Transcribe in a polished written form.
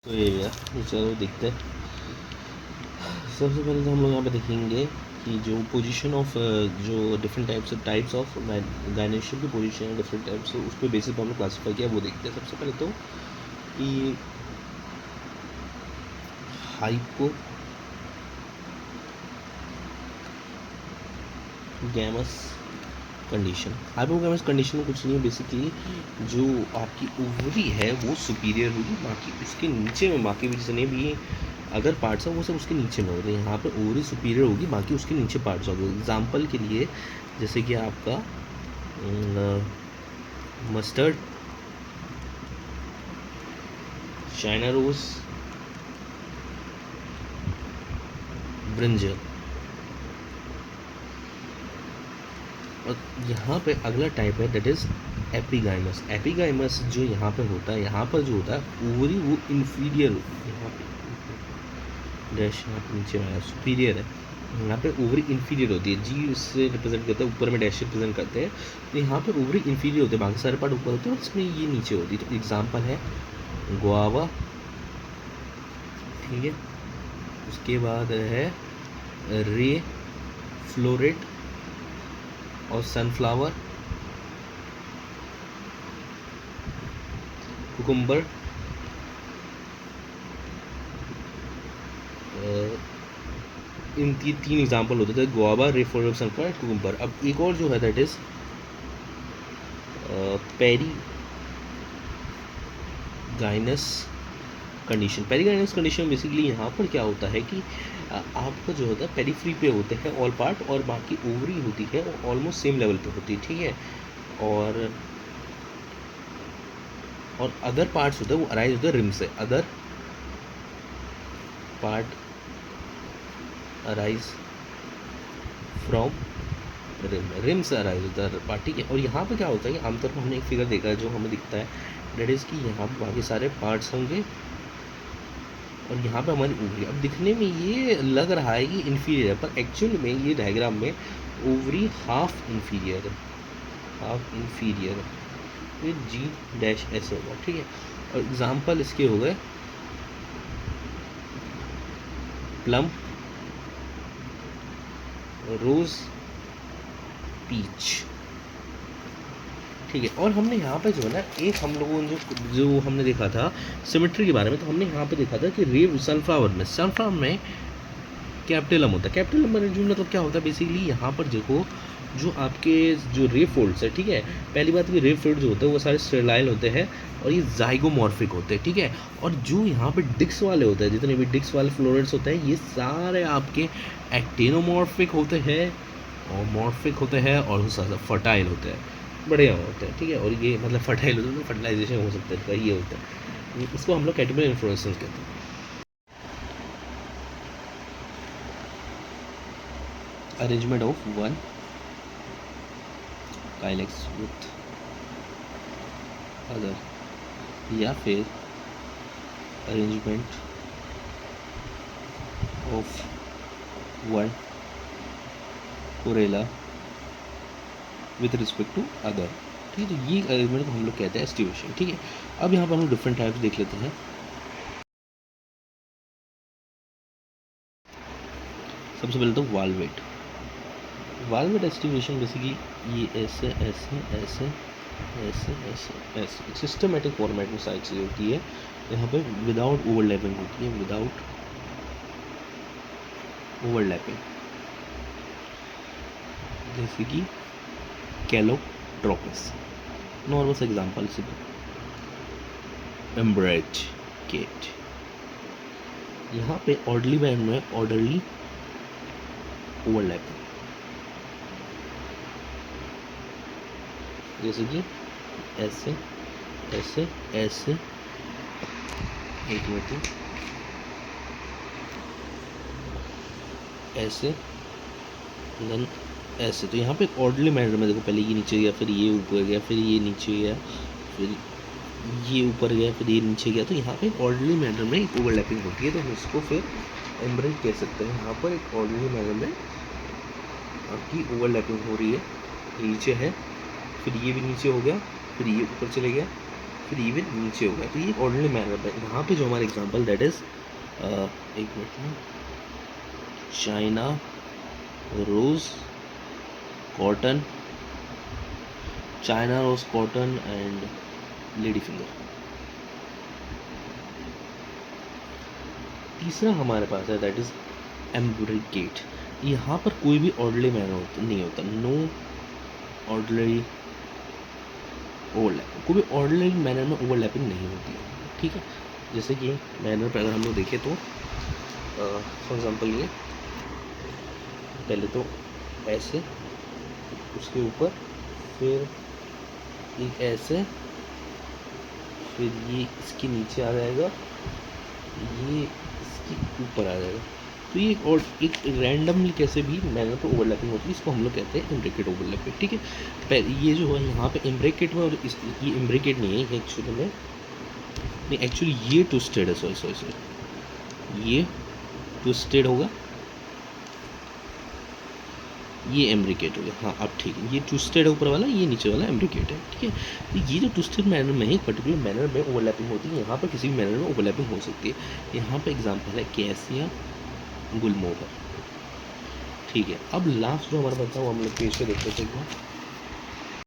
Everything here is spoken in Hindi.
तो ये चलो देखते हैं। सबसे पहले तो हम लोग यहाँ पे देखेंगे कि जो पोजीशन ऑफ जो डिफरेंट टाइप्स ऑफ गायनेशियल की पोजीशन है, डिफरेंट टाइप्स, उस पर बेसिस पर हम लोग क्लासीफाई किया, वो देखते हैं। सबसे पहले तो कि हाइपो गैमस कंडीशन। हाइपोगैमस कंडीशन में कुछ नहीं है, बेसिकली जो आपकी ओवरी है वो सुपीरियर होगी, बाकी उसके नीचे में बाकी भी जितने भी अगर पार्ट्स हैं वो सब उसके नीचे में होते हैं। यहाँ पे ओवरी सुपीरियर होगी, बाकी उसके नीचे पार्ट्स होंगे। एग्जांपल के लिए जैसे कि आपका मस्टर्ड, चाइना रोज, ब्रिंजल। और यहाँ पे अगला टाइप है दैट इज़ एपिगाइमस। एपिगाइमस जो यहाँ पे होता है, यहाँ पर जो होता है ओवरी वो इन्फीरियर होती है। यहाँ पे डैश यहाँ पे नीचे में सुपीरियर है, यहाँ पे ओवरी इन्फीरियर होती है। जी इससे रिप्रेजेंट करता है, ऊपर में डैश रिप्रेजेंट करते हैं। तो यहाँ पे ओवरी इन्फीरियर होते हैं, बाकी सारे पार्ट ऊपर होते हैं और इसमें ये नीचे होती है। तो एग्जाम्पल है गुआवा, ठीक है। उसके बाद है रे फ्लोरेट और सनफ्लावर, कुकुम्बर, इन तीन एग्जाम्पल होते थे, गुआवा, रे फ्लोरेट, सनफ्लावर, कुकुम्बर। अब एक और जो है that is perigynous condition. Perigynous condition basically यहाँ पर क्या होता है कि आपका जो होता है पेरीफ्री पे होते हैं ऑल पार्ट, और बाकी ओवरी होती है वो ऑलमोस्ट सेम लेवल पे होती है, ठीक है। और अदर पार्ट्स होते हैं वो अराइज होते हैं रिम से। Other part arise from rim से अराइज होता है पार्ट, ठीक है। और यहाँ पे क्या होता है कि आमतौर पर हमने एक फिगर देखा है जो हमें दिखता है, डेट इज़ कि यहाँ पर बाकी सारे पार्ट्स होंगे और यहाँ पे हमारी ओवरी। अब दिखने में ये लग रहा है कि इन्फीरियर है, पर एक्चुअल में ये डायग्राम में ओवरी हाफ इन्फीरियर है, हाफ इन्फीरियर ये जी डैश ऐसे होगा, ठीक है। और एग्जाम्पल इसके हो गए प्लम, रोज़, पीच, ठीक है। और हमने यहाँ पे जो है ना एक हम लोगों ने जो हमने देखा था सिमेट्री के बारे में, तो हमने यहाँ पे देखा था कि रे सनफ्लावर में कैपिटलम होता है। कैपिटलम मैनेजमेंट मतलब क्या होता है बेसिकली, यहाँ पर देखो जो आपके जो रे फोल्ड्स है, ठीक है। पहली बात कि रे फोल्ड जो होते हैं वो सारे स्टेराइल होते हैं और ये जाइगोमॉर्फिक होते हैं, ठीक है। और जो यहाँ पे डिक्स वाले होते हैं, जितने भी डिक्स वाले फ्लोरेट्स होते हैं, ये सारे आपके एक्टिनोमॉर्फिक होते हैं और मॉर्फिक होते हैं और फर्टाइल होते हैं, बढ़िया होते हैं, ठीक है। और ये मतलब फर्टाइल होते हैं तो फर्टिलाइजेशन हो सकता है, ये होता है। इसको हम लोग कैटेगरी इन्फ्लोरेसेंस कहते हैं। Arrangement of one calyx with other, या फिर arrangement of one corolla with respect to other, ठीक है। तो ये अरेंजमेंट को हम लोग कहते हैं एस्टिवेशन, ठीक है। अब यहाँ पर हम लोग डिफरेंट टाइप्स देख लेते हैं। सबसे पहले तो वाल्वेट एस्टिवेशन बेसिकली ये ऐसे ऐसे ऐसे ऐसे ऐसे ऐसे सिस्टमेटिक फॉर्मेट में सारी चीज़ें होती है। यहाँ पे विदाउट ओवरलैपिंग होती है, विदाउट ओवरलैपिंग, जैसे कि कैलोट्रोपिस। नॉर्मल सा एग्जाम्पल से एम्ब्रेड केट, यहाँ पे ऑर्डरली बैंड में ऑर्डरली ओवरलैपिंग, जैसे कि ऐसे ऐसे ऐसे, एक मिनट, ऐसे देन ऐसे। तो यहाँ पे ऑर्डरली मैनर में देखो, पहले ये नीचे गया, फिर ये ऊपर गया, फिर ये नीचे गया, फिर ये ऊपर गया, फिर ये नीचे गया। तो यहाँ पे एक ऑर्डरली मैनर में एक ओवरलैपिंग होती है, तो हम इसको फिर एम्ब्रेड कह सकते हैं। यहाँ पर एक ऑर्डरली मैनर में आपकी ओवरलैपिंग हो रही है, नीचे है, फिर ये भी नीचे हो गया, फिर ये ऊपर चले गया, फिर इवन नीचे होगा, तो ये ऑर्डिनरी मैनर है। यहाँ पे जो हमारा एग्जांपल दैट इज एक मिनट में, China rose cotton, China rose cotton and lady finger. तीसरा हमारे पास है दैट इज एम्ब्रिकेट। यहाँ पर कोई भी ऑर्डिनरी मैनर नहीं होता, नो ऑर्डिनरी ओवरलैप, कोई भी ऑर्डिनरी मैनर में ओवरलैपिंग नहीं होती है, ठीक है। जैसे कि मैनर पर अगर हम लोग देखें तो फॉर एग्जांपल ये पहले तो ऐसे, उसके ऊपर फिर एक ऐसे, फिर ये इसके नीचे आ जाएगा, ये इसके ऊपर आ जाएगा। तो ये और एक रैंडमली कैसे भी मैनर पर ओवरलैपिंग होती है, इसको हम लोग कहते हैं इम्ब्रिकेट ओवरलैपिंग, ठीक है। ये जो है यहाँ पे इम्ब्रिकेट में, और ये इम्ब्रिकेट नहीं है एक्चुअली में, नहीं एक्चुअली ये ट्विस्टेड है, सॉरी सॉरी सॉरी, ये ट्विस्टेड होगा, ये एम्ब्रिकेट हो गया। हाँ अब ठीक है, ये ट्विस्टेड है ऊपर वाला, ये नीचे वाला एम्ब्रिकेट है, ठीक है। तो ये जो ट्विस्टेड मैनर में है, एक पर्टिकुलर मैनर में ओवरलैपिंग होती है, यहाँ पर किसी भी मैनर में ओवरलैपिंग हो सकती है। यहाँ पे एग्जांपल है कैसिया गुलमोहर, ठीक है। अब लास्ट जो हमारा बचा वो हम लोग पेज पे देखते थे,